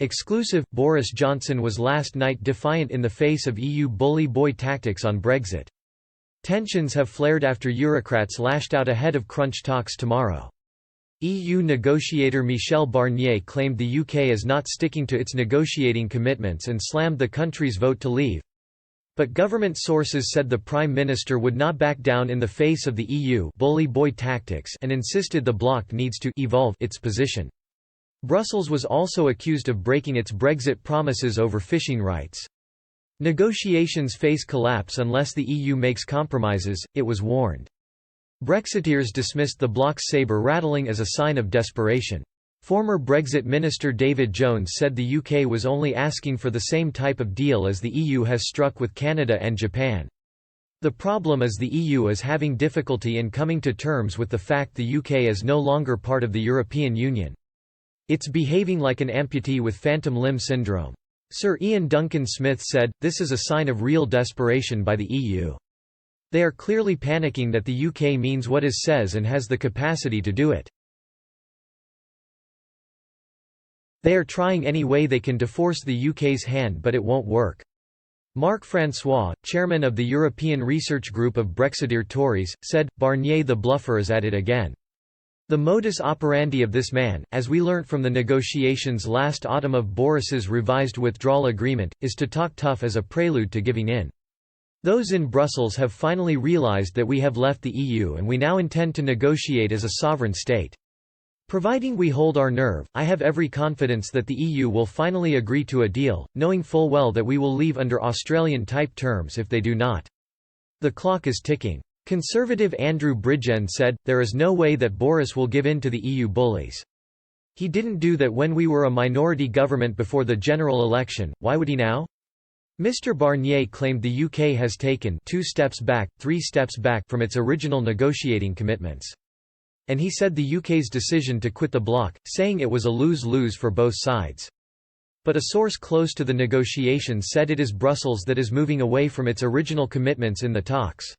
Exclusive. Boris Johnson was last night defiant in the face of EU bully boy tactics on Brexit. Tensions have flared after Eurocrats lashed out ahead of crunch talks tomorrow. EU negotiator Michel Barnier claimed the UK is not sticking to its negotiating commitments and slammed the country's vote to leave. But government sources said the Prime Minister would not back down in the face of the EU bully boy tactics and insisted the bloc needs to evolve its position. Brussels was also accused of breaking its Brexit promises over fishing rights. Negotiations face collapse unless the EU makes compromises, it was warned. Brexiteers dismissed the bloc's sabre-rattling as a sign of desperation. Former Brexit Minister David Jones said the UK was only asking for the same type of deal as the EU has struck with Canada and Japan. The problem is the EU is having difficulty in coming to terms with the fact the UK is no longer part of the European Union. It's behaving like an amputee with phantom limb syndrome. Sir Ian Duncan Smith said, "This is a sign of real desperation by the EU. They are clearly panicking that the UK means what it says and has the capacity to do it. They are trying any way they can to force the UK's hand, but it won't work." Marc François, chairman of the European research group of Brexiteer Tories, said, "Barnier the bluffer is at it again. The modus operandi of this man, as we learnt from the negotiations last autumn of Boris's revised withdrawal agreement, is to talk tough as a prelude to giving in. Those in Brussels have finally realised that we have left the EU and we now intend to negotiate as a sovereign state. Providing we hold our nerve, I have every confidence that the EU will finally agree to a deal, knowing full well that we will leave under Australian-type terms if they do not. The clock is ticking." Conservative Andrew Bridgen said, "There is no way that Boris will give in to the EU bullies. He didn't do that when we were a minority government before the general election, why would he now?" Mr Barnier claimed the UK has taken 2 steps back, 3 steps back from its original negotiating commitments. And he said the UK's decision to quit the bloc, saying it was a lose-lose for both sides. But a source close to the negotiations said it is Brussels that is moving away from its original commitments in the talks.